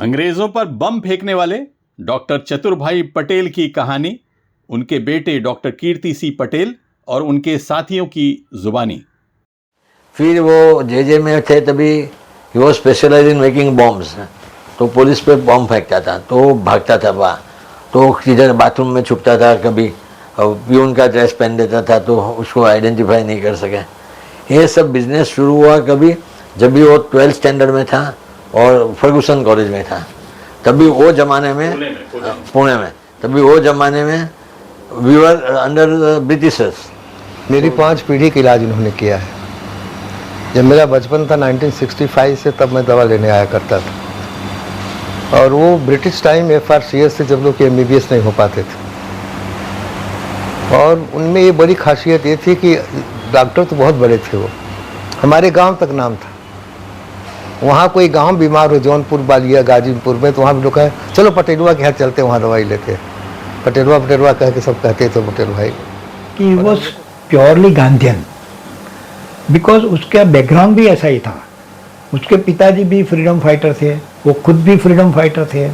अंग्रेजों पर बम फेंकने वाले डॉक्टर चतुरभाई पटेल की कहानी, उनके बेटे डॉक्टर कीर्ति सिंह पटेल और उनके साथियों की जुबानी। फिर वो जे में थे तभी वो स्पेशलाइज इन मेकिंग बॉम्ब्स, तो पुलिस पे बॉम्ब फेंकता था तो भागता था वहाँ, तो किधर बाथरूम में छुपता था, कभी प्यून का ड्रेस पहन देता था तो उसको आइडेंटिफाई नहीं कर सके। ये सब बिजनेस शुरू हुआ कभी जब भी वो 12th स्टैंडर्ड में था और फर्गूसन कॉलेज में था, तभी वो ज़माने में पुणे में तभी वो ज़माने में वी वर अंडर ब्रिटिशर्स। मेरी 5 पीढ़ी का इलाज इन्होंने किया है। जब मेरा बचपन था 1965 से, तब मैं दवा लेने आया करता था, और वो ब्रिटिश टाइम FRCS से जब लोग के MBBS नहीं हो पाते थे, और उनमें ये बड़ी खासियत ये थी कि डॉक्टर तो बहुत बड़े थे, वो हमारे गांव तक नाम था। वहाँ कोई गांव बीमार हो, जौनपुर, बालिया, गाजीपुर में, तो वहाँ भी लोग कहे चलो पटेलवा के यहाँ चलते, वहाँ दवाई लेते। पटेलवा कह के सब कहते तो पटेल भाई कि वो प्योरली गांधीयन, बिकॉज उसका बैकग्राउंड भी ऐसा ही था। उसके पिताजी भी फ्रीडम फाइटर थे, वो खुद भी फ्रीडम फाइटर थे,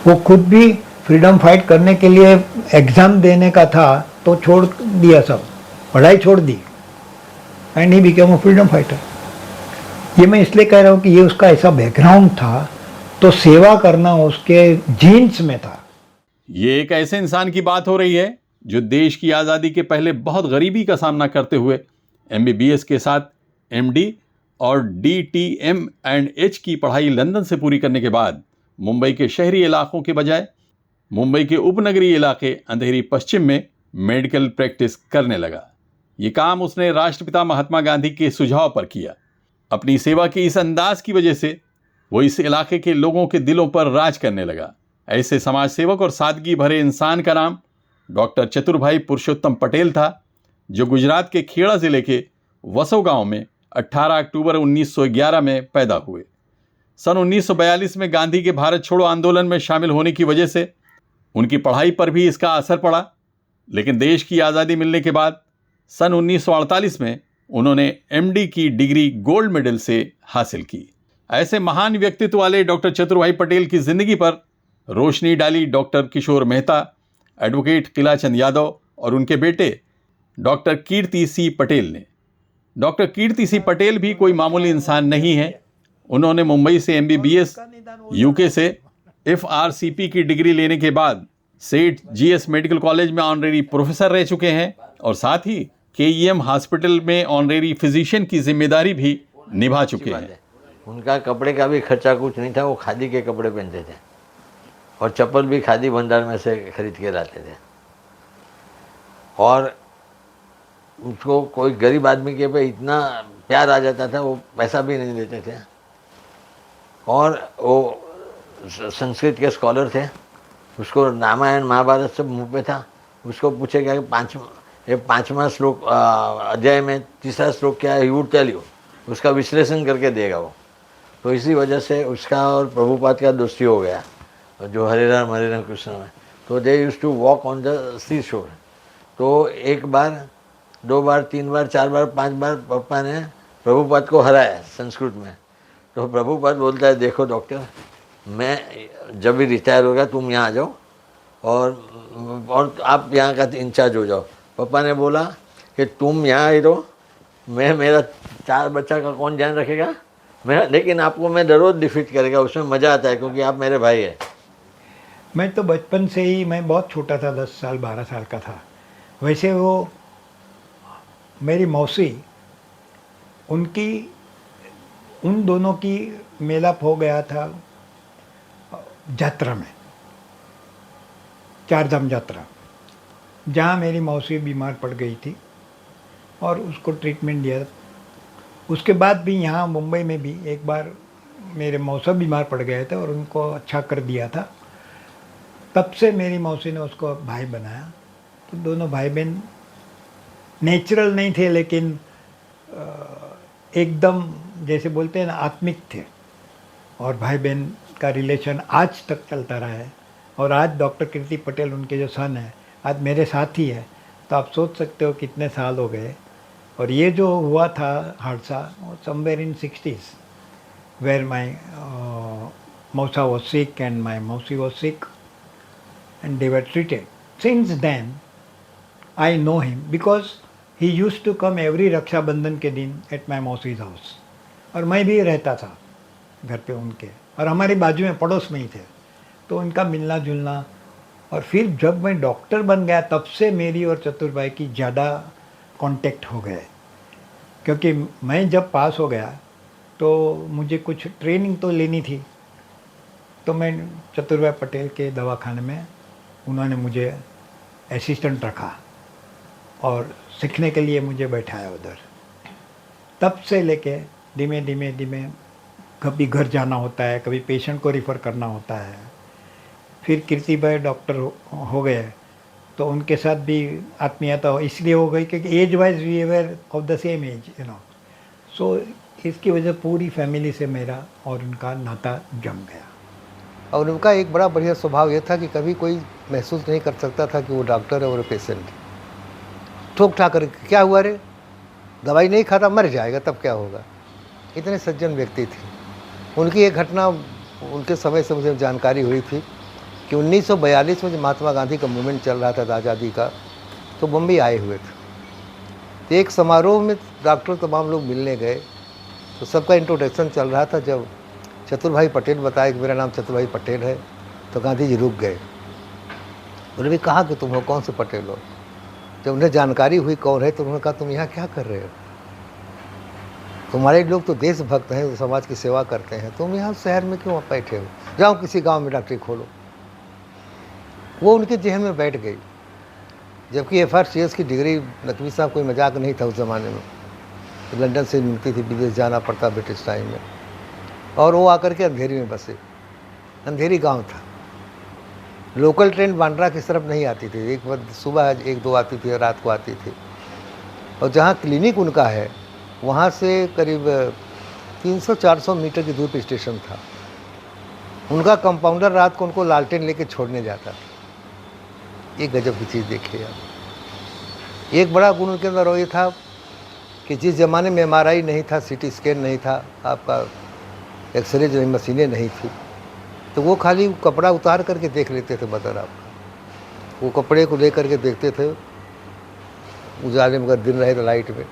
वो खुद भी फ्रीडम फाइट करने के लिए एग्ज़ाम देने का था तो छोड़ दिया, सब पढ़ाई छोड़ दी, and he became a freedom fighter. ये मैं इसलिए कह रहा हूँ कि ये उसका ऐसा बैकग्राउंड था, तो सेवा करना उसके जीन्स में था। ये एक ऐसे इंसान की बात हो रही है जो देश की आज़ादी के पहले बहुत गरीबी का सामना करते हुए MBBS के साथ MD और DTM&H की पढ़ाई लंदन से पूरी करने के बाद मुंबई के शहरी इलाकों के बजाय मुंबई के उपनगरीय इलाके अंधेरी पश्चिम में मेडिकल प्रैक्टिस करने लगा। ये काम उसने राष्ट्रपिता महात्मा गांधी के सुझाव पर किया। अपनी सेवा के इस अंदाज की वजह से वो इस इलाके के लोगों के दिलों पर राज करने लगा। ऐसे समाज सेवक और सादगी भरे इंसान का नाम डॉक्टर चतुरभाई पुरुषोत्तम पटेल था, जो गुजरात के खेड़ा जिले के वसो गांव में 18 अक्टूबर 1911 में पैदा हुए। सन 1942 में गांधी के भारत छोड़ो आंदोलन में शामिल होने की वजह से उनकी पढ़ाई पर भी इसका असर पड़ा, लेकिन देश की आज़ादी मिलने के बाद सन 1948 में उन्होंने MD की डिग्री गोल्ड मेडल से हासिल की। ऐसे महान व्यक्तित्व वाले डॉक्टर चतुरभाई पटेल की जिंदगी पर रोशनी डाली डॉक्टर किशोर मेहता, एडवोकेट किलाचंद यादव और उनके बेटे डॉक्टर कीर्ति सिंह पटेल ने। डॉक्टर कीर्ति सिंह पटेल भी कोई मामूली इंसान नहीं है। उन्होंने मुंबई से MBBS, UK से FRCP की डिग्री लेने के बाद सेठ GS मेडिकल कॉलेज में ऑनरेरी प्रोफेसर रह चुके हैं और साथ ही KEM हॉस्पिटल में ऑनरेरी फिजिशियन की जिम्मेदारी भी निभा चुके हैं। उनका कपड़े का भी खर्चा कुछ नहीं था, वो खादी के कपड़े पहनते थे और चप्पल भी खादी भंडार में से खरीद के लाते थे, और उसको कोई गरीब आदमी के पे इतना प्यार आ जाता था, वो पैसा भी नहीं देते थे। और वो संस्कृत के स्कॉलर थे, उसको रामायण महाभारत सब मुँह पे था। उसको पूछेगा कि पाँचवा श्लोक अध्याय में तीसरा श्लोक क्या है, ही वुड टेल यू, उसका विश्लेषण करके देगा वो। तो इसी वजह से उसका और प्रभुपाद का दोस्ती हो गया, जो हरे राम कृष्ण में। तो they used to walk on the sea shore. तो एक बार, 2 बार, 3 बार, 4 बार, 5 बार पापा ने प्रभुपाद को हराया संस्कृत में। तो प्रभुपाद बोलता है, देखो डॉक्टर, मैं जब भी रिटायर होगा तुम यहाँ आ जाओ और आप यहाँ का इंचार्ज हो जाओ। पापा ने बोला कि तुम यहाँ ही रहो, मैं मेरा 4 बच्चा का कौन ध्यान रखेगा, लेकिन आपको मैं रोज़ डिफीट करेगा, उसमें मज़ा आता है क्योंकि आप मेरे भाई हैं। मैं तो बचपन से ही, मैं बहुत छोटा था, 10 साल 12 साल का था। वैसे वो मेरी मौसी, उन दोनों की मेलाप हो गया था यात्रा में, 4 धाम यात्रा, जहाँ मेरी मौसी बीमार पड़ गई थी और उसको ट्रीटमेंट दिया। उसके बाद भी यहाँ मुंबई में भी एक बार मेरे मौसा बीमार पड़ गए थे और उनको अच्छा कर दिया था। तब से मेरी मौसी ने उसको भाई बनाया। तो दोनों भाई बहन नेचुरल नहीं थे, लेकिन एकदम जैसे बोलते हैं ना, आत्मिक थे, और भाई बहन का रिलेशन आज तक चलता रहा है। और आज डॉक्टर कीर्ति पटेल, उनके जो सन है, आज मेरे साथ ही है। तो आप सोच सकते हो कितने साल हो गए। और ये जो हुआ था हादसा, somewhere in 60s, where my Mausa was sick and my Mausi was sick and they were treated. Since then, I know him because he used to come every रक्षा बंधन के दिन at my Mausi's house. और मैं भी रहता था घर पे उनके, और हमारी बाजू में पड़ोस में ही थे, तो उनका मिलना जुलना। और फिर जब मैं डॉक्टर बन गया तब से मेरी और चतुर भाई की ज़्यादा कांटेक्ट हो गए, क्योंकि मैं जब पास हो गया तो मुझे कुछ ट्रेनिंग तो लेनी थी, तो मैं चतुर भाई पटेल के दवाखाने में उन्होंने मुझे असिस्टेंट रखा और सीखने के लिए मुझे बैठाया उधर। तब से लेके धीमे धीमे धीमे कभी घर जाना होता है, कभी पेशेंट को रिफ़र करना होता है। फिर कीर्ति भाई डॉक्टर हो गए तो उनके साथ भी आत्मीयता इसलिए हो गई क्योंकि age wise we were of the same age, you know. So इसकी वजह पूरी फैमिली से मेरा और उनका नाता जम गया। और उनका एक बड़ा बढ़िया स्वभाव ये था कि कभी कोई महसूस नहीं कर सकता था कि वो डॉक्टर है और पेशेंट है। ठोक ठाक कर क्या हुआ रे, दवाई नहीं खाता मर जाएगा तब क्या होगा, इतने सज्जन व्यक्ति थे। उनकी एक घटना उनके समय से मुझे जानकारी हुई थी कि 1942 में जब महात्मा गांधी का मूवमेंट चल रहा था आज़ादी का, तो बम्बई आए हुए थे। तो एक समारोह में डॉक्टर तमाम लोग मिलने गए, तो सबका इंट्रोडक्शन चल रहा था। जब चतुर भाई पटेल बताया कि मेरा नाम चतुर भाई पटेल है, तो गांधी जी रुक गए। उन्होंने भी कहा कि तुम हो, कौन से पटेल हो? जब उन्हें जानकारी हुई कौन है तो उन्होंने कहा तुम यहाँ क्या कर रहे हो? तुम्हारे लोग तो देशभक्त हैं, समाज की सेवा करते हैं, तुम यहाँ शहर में क्यों बैठे हो? जाओ किसी गांव में डॉक्टरी खोलो। वो उनके जहन में बैठ गई। जबकि FRCS की डिग्री नकवी साहब कोई मजाक नहीं था उस ज़माने में, तो लंदन से मिलती थी, विदेश जाना पड़ता ब्रिटिश टाइम में। और वो आकर के अंधेरी में बसे। अंधेरी गांव था, लोकल ट्रेन बांद्रा की तरफ नहीं आती थी, एक बार सुबह 1-2 आती थी, रात को आती थी। और जहाँ क्लिनिक उनका है वहाँ से करीब 300-400 मीटर की दूर पर स्टेशन था। उनका कंपाउंडर रात को उनको लालटेन लेके छोड़ने जाता। एक गजब की चीज़ देखिए आप। एक बड़ा गुण उनके अंदर वो ये था कि जिस ज़माने में MRI नहीं था, CT स्कैन नहीं था, आपका एक्सरे जो मशीनें नहीं थी, तो वो खाली कपड़ा उतार करके देख लेते थे बदन आपका। वो कपड़े को लेकर के देखते थे उजाले में, अगर दिन रहे तो लाइट में,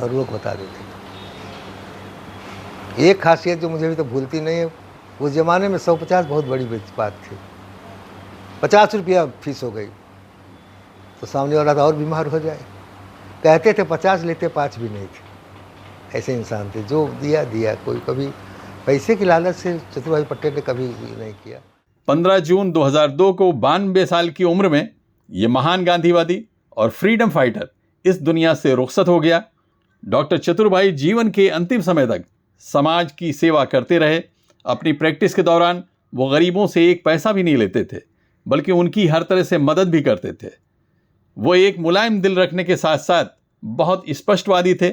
और वो बता देते थे। एक खासियत जो मुझे अभी तो भूलती नहीं है, उस ज़माने में 150 बहुत बड़ी बात थी। 50 रुपया फीस हो गई तो सामने वाला तो और बीमार हो जाए। कहते थे 50 लेते 5 भी नहीं थे। ऐसे इंसान थे, जो दिया दिया, कोई कभी पैसे की लालच से चतुर भाई पटेल ने कभी नहीं किया। 15 जून 2002 को 92 साल की उम्र में ये महान गांधीवादी और फ्रीडम फाइटर इस दुनिया से रुखसत हो गया। डॉक्टर चतुर भाई जीवन के अंतिम समय तक समाज की सेवा करते रहे। अपनी प्रैक्टिस के दौरान वो गरीबों से एक पैसा भी नहीं लेते थे, बल्कि उनकी हर तरह से मदद भी करते थे। वो एक मुलायम दिल रखने के साथ साथ बहुत स्पष्टवादी थे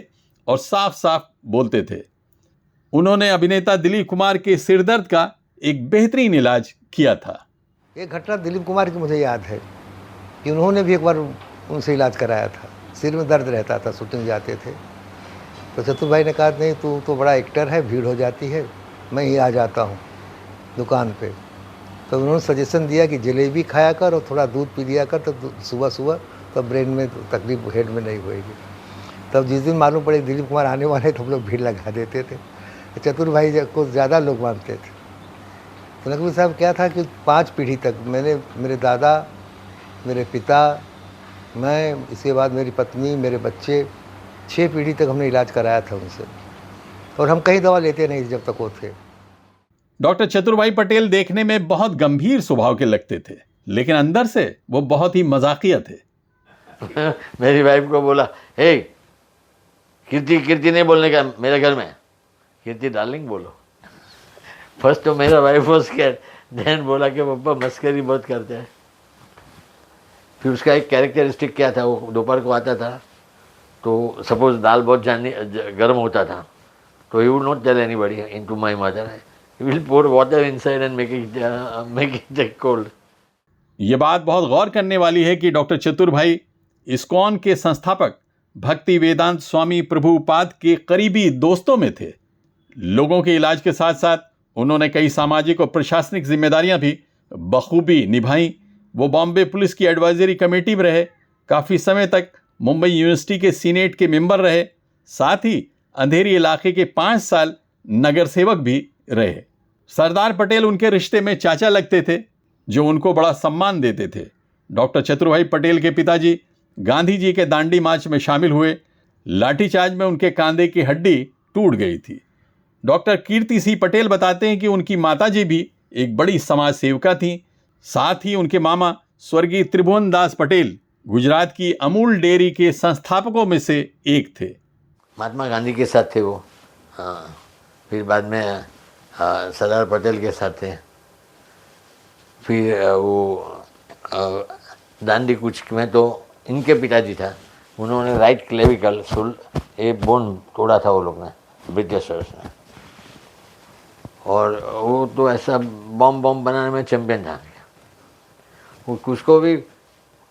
और साफ साफ बोलते थे। उन्होंने अभिनेता दिलीप कुमार के सिरदर्द का एक बेहतरीन इलाज किया था। एक घटना दिलीप कुमार की मुझे याद है कि उन्होंने भी एक बार उनसे इलाज कराया था। सिर में दर्द रहता था, शूटिंग जाते थे, तो चतुर भाई ने कहा नहीं तू तो बड़ा एक्टर है, भीड़ हो जाती है, मैं ही आ जाता हूँ दुकान पे। तो उन्होंने सजेशन दिया कि जलेबी खाया कर और थोड़ा दूध पी लिया कर, तो सुबह सुबह तो ब्रेन में तकलीफ हेड में नहीं होएगी। तब जिस दिन मालूम पड़े दिलीप कुमार आने वाले तो हम लोग भीड़ लगा देते थे। चतुर भाई को ज़्यादा लोग मानते थे। तो नकवी साहब क्या था कि 5 पीढ़ी तक मैंने, मेरे दादा, मेरे पिता, मैं, इसके बाद मेरी पत्नी, मेरे बच्चे, 6 पीढ़ी तक हमने इलाज कराया था उनसे। और हम कहीं दवा लेते नहीं जब तक वो थे। डॉक्टर चतुर भाई पटेल देखने में बहुत गंभीर स्वभाव के लगते थे, लेकिन अंदर से वो बहुत ही मजाकिया थे। मेरी वाइफ को बोला, हे कीर्ति, कीर्ति नहीं बोलने का मेरे घर में, कीर्ति डार्लिंग बोलो। फर्स्ट तो मेरा वाइफ वॉज स्कैर्ड, देन बोला कि पापा मस्करी बहुत करते हैं। फिर उसका एक कैरेक्टरिस्टिक क्या था, वो दोपहर को आता था तो सपोज दाल बहुत गर्म होता था, तो he would not tell anybody into my mother, he will pour water inside and make it cold. ये बात बहुत गौर करने वाली है कि डॉक्टर चतुर भाई इस्कॉन के संस्थापक भक्ति वेदांत स्वामी प्रभुपाद के करीबी दोस्तों में थे। लोगों के इलाज के साथ साथ उन्होंने कई सामाजिक और प्रशासनिक जिम्मेदारियां भी बखूबी निभाई। वो बॉम्बे पुलिस की एडवाइजरी कमेटी में रहे, काफ़ी समय तक मुंबई यूनिवर्सिटी के सीनेट के मेंबर रहे, साथ ही अंधेरी इलाके के 5 साल नगर सेवक भी रहे। सरदार पटेल उनके रिश्ते में चाचा लगते थे, जो उनको बड़ा सम्मान देते थे। डॉक्टर चतुरभाई पटेल के पिताजी गांधी जी के दांडी मार्च में शामिल हुए। लाठीचार्ज में उनके कांधे की हड्डी टूट गई थी। डॉक्टर कीर्ति सी पटेल बताते हैं कि उनकी माताजी भी एक बड़ी समाज सेविका थीं। साथ ही उनके मामा स्वर्गीय त्रिभुवन दास पटेल गुजरात की अमूल डेयरी के संस्थापकों में से एक थे। महात्मा गांधी के साथ थे वो, हाँ। फिर बाद में सरदार पटेल के साथ थे। फिर वो दांडी कूच में तो इनके पिताजी था, उन्होंने राइट क्लेविकल ये बोन तोड़ा था वो लोग ने, ब्रिटिशर्स ने। और वो तो ऐसा बम बनाने में चैंपियन था। वो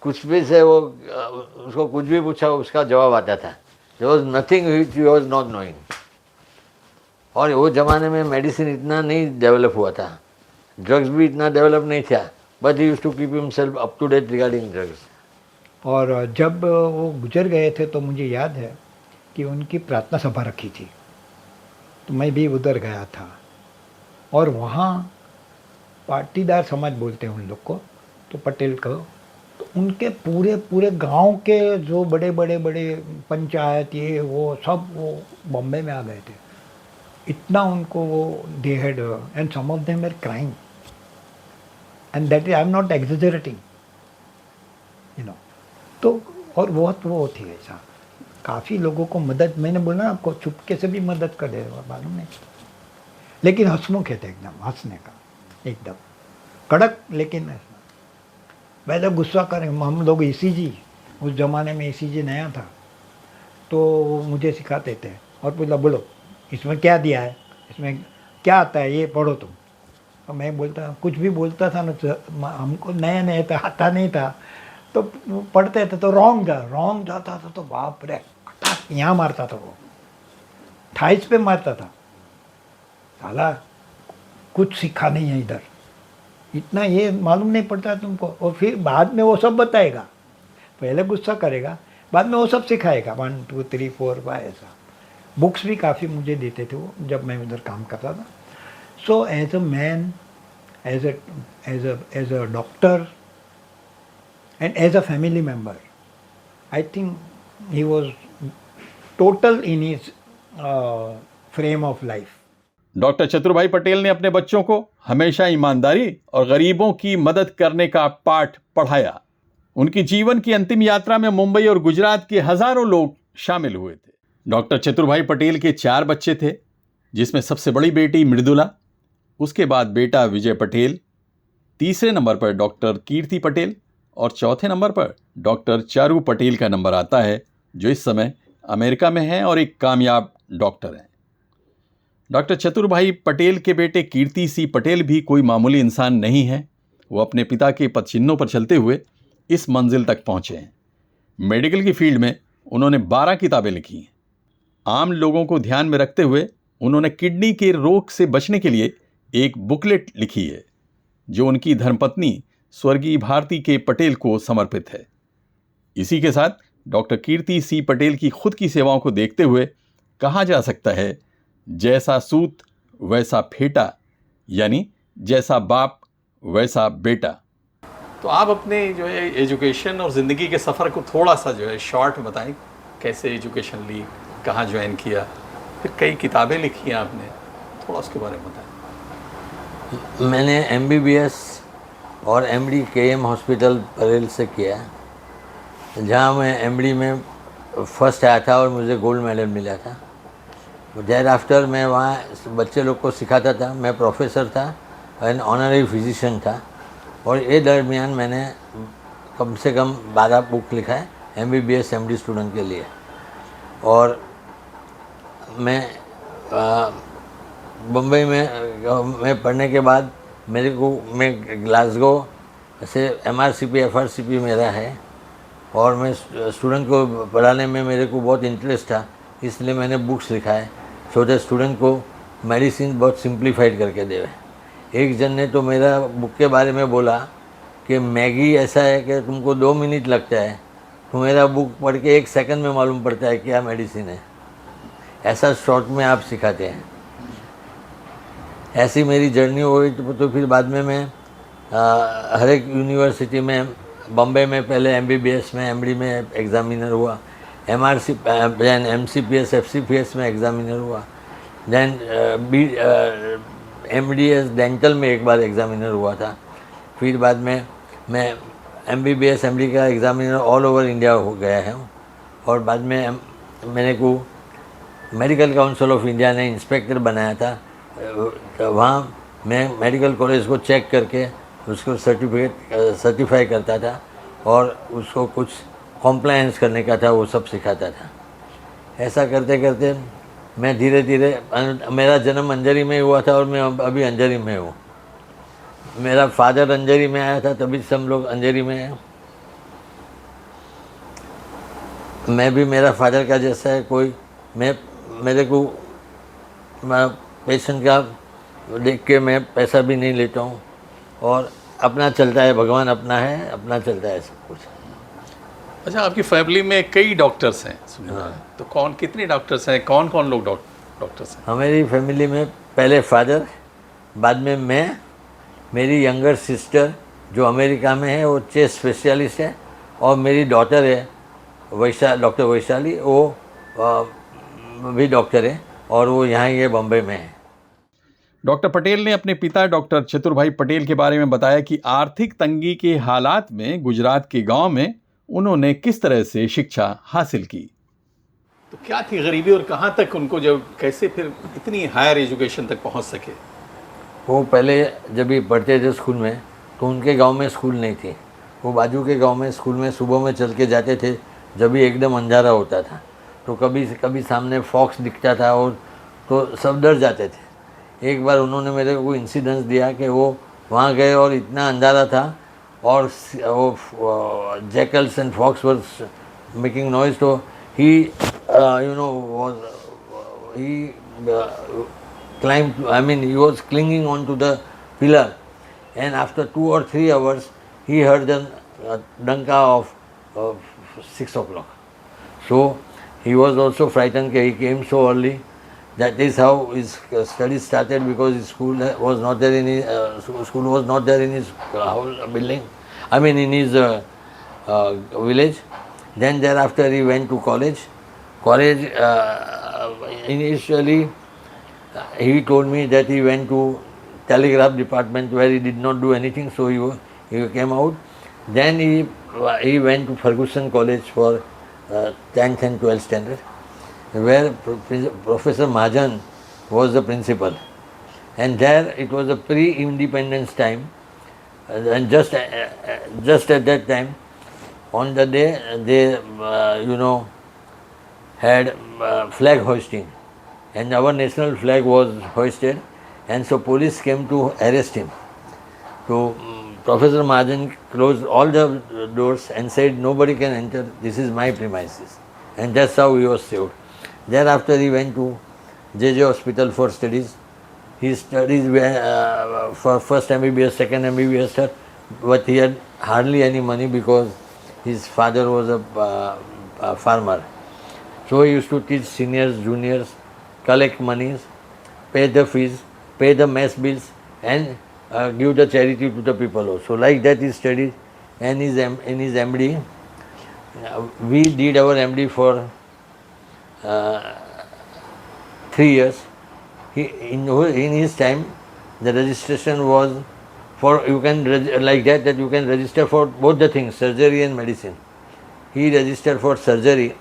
कुछ भी से वो उसको कुछ भी पूछा उसका जवाब आता था। There was nothing which he was not knowing. और वो ज़माने में मेडिसिन इतना नहीं डेवलप हुआ था, ड्रग्स भी इतना डेवलप नहीं था, but he used to keep himself up to date regarding drugs. और जब वो गुजर गए थे तो मुझे याद है कि उनकी प्रार्थना सभा रखी थी, तो मैं भी उधर गया था। और वहाँ पाटीदार समाज बोलते हैं उन लोग को, तो पटेल को, तो उनके पूरे गांव के जो बड़े पंचायत ये वो सब वो बॉम्बे में आ गए थे। इतना उनको वो they had, and some of them were crying, and that I am not exaggerating, you know. तो और बहुत वो थी ऐसा, काफ़ी लोगों को मदद, मैंने बोला आपको चुपके से भी मदद कर दे, मालूम नहीं, लेकिन हंसमुख थे एकदम, हंसने का एकदम कड़क। लेकिन पहले गुस्सा करें हम लोग, ECG उस ज़माने में ECG नया था, तो वो मुझे सिखाते थे और बोला बोलो इसमें क्या दिया है, इसमें क्या आता है, ये पढ़ो तुम। तो मैं बोलता, कुछ भी बोलता था ना, हमको नया था, आता नहीं था, तो पढ़ते थे तो रॉन्ग जाता था, तो बाप रे यहाँ मारता था, वो थाइस पे मारता था। साला कुछ सीखा नहीं है इधर, इतना ये मालूम नहीं पड़ता तुमको। और फिर बाद में वो सब बताएगा, पहले गुस्सा करेगा, बाद में वो सब सिखाएगा, 1 2 3 4 5 ऐसा। बुक्स भी काफ़ी मुझे देते थे वो, जब मैं उधर काम करता था। So as a man, as a doctor and as a family member, I think he was total in his frame of life. Doctor Chaturbhai Patel ने अपने बच्चों को हमेशा ईमानदारी और गरीबों की मदद करने का पाठ पढ़ाया। उनकी जीवन की अंतिम यात्रा में मुंबई और गुजरात के हजारों लोग शामिल हुए थे। डॉक्टर चतुरभाई पटेल के 4 बच्चे थे, जिसमें सबसे बड़ी बेटी मृदुला, उसके बाद बेटा विजय पटेल, तीसरे नंबर पर डॉक्टर कीर्ति पटेल और चौथे नंबर पर डॉक्टर चारू पटेल का नंबर आता है, जो इस समय अमेरिका में हैं और एक कामयाब डॉक्टर हैं। डॉक्टर चतुरभाई पटेल के बेटे कीर्ति सी पटेल भी कोई मामूली इंसान नहीं है। वो अपने पिता के पदचिन्हों पर चलते हुए इस मंजिल तक पहुंचे हैं। मेडिकल की फील्ड में उन्होंने 12 किताबें लिखी हैं। आम लोगों को ध्यान में रखते हुए उन्होंने किडनी के रोग से बचने के लिए एक बुकलेट लिखी है, जो उनकी धर्मपत्नी स्वर्गीय भारती के पटेल को समर्पित है। इसी के साथ डॉक्टर कीर्ति सी पटेल की खुद की सेवाओं को देखते हुए कहा जा सकता है, जैसा सूत वैसा फेटा, यानी जैसा बाप वैसा बेटा। तो आप अपने जो है एजुकेशन और ज़िंदगी के सफ़र को थोड़ा सा जो है शॉर्ट बताएं, कैसे एजुकेशन ली, कहाँ ज्वाइन किया, फिर कई किताबें लिखी हैं आपने, थोड़ा उसके बारे में बताएं। मैंने MBBS और MD KM हॉस्पिटल परेल से किया, जहाँ मैं MD में फर्स्ट आया था और मुझे गोल्ड मेडल मिला था। देयर आफ्टर मैं वहाँ बच्चे लोग को सिखाता था, मैं प्रोफेसर था एंड ऑनररी फिजिशियन था। और ये दरमियान मैंने कम से कम 12 बुक लिखा है MBBS MD स्टूडेंट के लिए। और मैं बम्बई में पढ़ने के बाद मैं ग्लासगो से MRCP FRCP मेरा है, और मैं स्टूडेंट को पढ़ाने में मेरे को बहुत इंटरेस्ट था, इसलिए मैंने बुक्स लिखा है, सो दैट स्टूडेंट को मेडिसिन बहुत सिंप्लीफाइड करके देवे। एक जन ने तो मेरा बुक के बारे में बोला कि मैगी ऐसा है कि तुमको 2 मिनट लगता है, तो मेरा बुक पढ़ के 1 सेकंड में मालूम पड़ता है क्या मेडिसिन है। ऐसा शॉर्ट में आप सिखाते हैं। ऐसी मेरी जर्नी हो गई। तो फिर बाद में मैं हर एक यूनिवर्सिटी में, बॉम्बे में पहले MBBS में, MD में एग्ज़ामिनर हुआ, MRC दैन MCPS FCPS में एग्ज़ामिनर हुआ, दैन MDS डेंटल में एक बार एग्ज़ामिनर हुआ था। फिर बाद में मैं MBBS MD का एग्ज़ामिनर ऑल ओवर इंडिया हो गया है। और बाद में मैंने को मेडिकल काउंसिल ऑफ इंडिया ने इंस्पेक्टर बनाया था। तो वहाँ मैं मेडिकल कॉलेज को चेक करके उसको सर्टिफाई करता था और उसको कुछ कॉम्प्लायंस करने का था, वो सब सिखाता था। ऐसा करते करते मैं धीरे धीरे, मेरा जन्म अंजरी में हुआ था और मैं अभी अंजरी में हूँ। मेरा फादर अंजरी में आया था, तभी से हम लोग अंजरी में हैं। मैं भी मेरा फादर का जैसा है कोई, मेरे को पेशेंट का देख के मैं पैसा भी नहीं लेता हूँ और अपना चलता है, भगवान अपना है, अपना चलता है सब कुछ। अच्छा, आपकी फैमिली में कई डॉक्टर्स हैं सुना है, तो कितने डॉक्टर्स हैं, कौन कौन लोग डॉक्टर्स हैं? हमारी फैमिली में पहले फादर, बाद में मैं, मेरी यंगर सिस्टर जो अमेरिका में है वो चेस्ट स्पेशलिस्ट है, और मेरी डॉटर है डॉक्टर वैशाली, वो भी डॉक्टर है और वो यहाँ ही है, बॉम्बे में है। डॉक्टर पटेल ने अपने पिता डॉक्टर चतुरभाई पटेल के बारे में बताया कि आर्थिक तंगी के हालात में गुजरात के गांव में उन्होंने किस तरह से शिक्षा हासिल की। तो क्या थी गरीबी और कहां तक उनको, जब कैसे फिर इतनी हायर एजुकेशन तक पहुंच सके? वो पहले जब भी पढ़ते थे स्कूल में, तो उनके गांव में स्कूल नहीं थी। वो बाजू के गांव में स्कूल में सुबह में चल के जाते थे, जब भी एकदम अंधारा होता था, तो कभी सामने फॉक्स दिखता था और तो सब डर जाते थे। एक बार उन्होंने मेरे को इंसिडेंस दिया कि वो वहाँ गए और इतना अंधारा था और वो jackals and fox were making noise, तो he climbed, I mean he was clinging on to the pillar, and after 2 or 3 hours he heard the danka of 6 o'clock. So he was also frightened. He came so early. That is how his studies started, because his school was not there in his building, I mean in his village. Then thereafter he went to college. Initially he told me that he went to telegraph department where he did not do anything, so he came out. Then he went to Ferguson College for 10th and 12th standard, where Professor Mahajan was the principal, and there it was a pre-independence time, and just at that time, on the day they had flag hoisting, and our national flag was hoisted, and so police came to arrest him. So Professor Mahajan closed all the doors and said, nobody can enter, this is my premises, and that's how he was saved. Thereafter he went to JJ Hospital for studies. His studies were for first MBBS, second MBBS, but he had hardly any money because his father was a farmer. So he used to teach seniors, juniors, collect monies, pay the fees, pay the mess bills, and give the charity to the people also. Like that he studied, and in his MD, we did our MD for 3 years. In his time, the registration was for, you can like that you can register for both the things, surgery and medicine. He registered for surgery.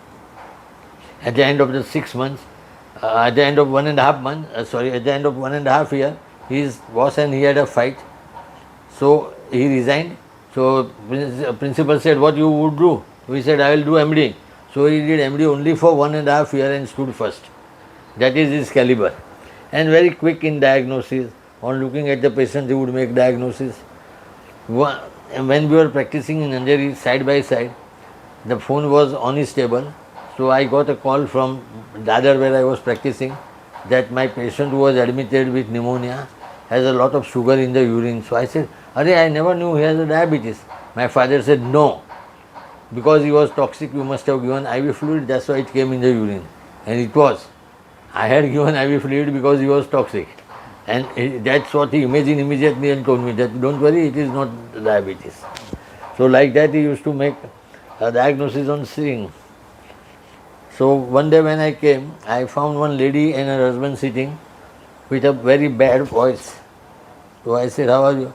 At the end of the 6 months, at the end of 1.5 months, at the end of 1.5 year, his boss and he had a fight. So he resigned. So principal said, what you would do? We said, I will do MD. So he did MD only for 1.5 years and stood first. That is his caliber. And very quick in diagnosis. On looking at the patient, he would make diagnosis. When we were practicing in Anjari side by side, the phone was on his table. So I got a call from Dadar where I was practicing. that my patient who was admitted with pneumonia has a lot of sugar in the urine. So I said, "Arey, I never knew he has a diabetes." My father said, "No, because he was toxic, you must have given IV fluid, that's why it came in the urine." And it was. I had given IV fluid because he was toxic. And that's what he imagined immediately and told me that, "Don't worry, it is not diabetes." So like that he used to make a diagnosis on syringe. So one day when I came, I found one lady and her husband sitting with a very bad voice. So I said, "How are you?"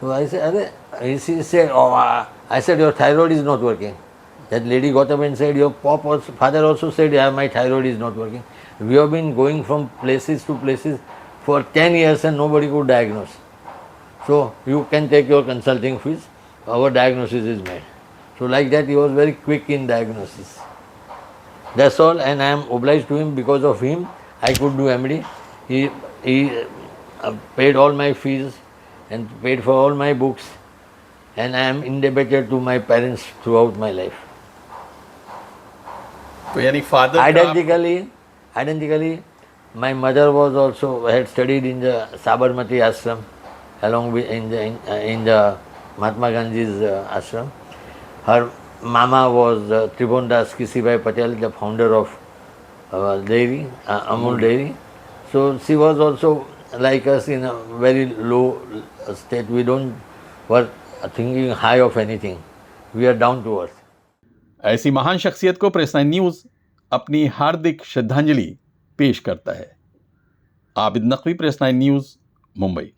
So I said, "Arey," she said, "Oh, I said, your thyroid is not working." That lady got up and said, "Your father also said, yeah, my thyroid is not working. We have been going from places to places for 10 years and nobody could diagnose. So you can take your consulting fees, our diagnosis is made." So like that he was very quick in diagnosis. That's all, and I am obliged to him. Because of him I could do MD. He paid all my fees and paid for all my books, and I am indebted to my parents throughout my life. तो यानी father Identically, my mother was also had studied in the Sabarmati ashram, along with in the Mahatma Gandhi's ashram. Her mama was Tribhuvandas Kisibhai Patel, the founder of dairy, Amul Dairy. So she was also like us in a very low state. We don't were thinking high of anything. We are down to earth. ऐसी महान शख्सियत को press 9 news अपनी हार्दिक श्रद्धांजलि पेश करता है। Abid Naqvi, press 9 news, Mumbai.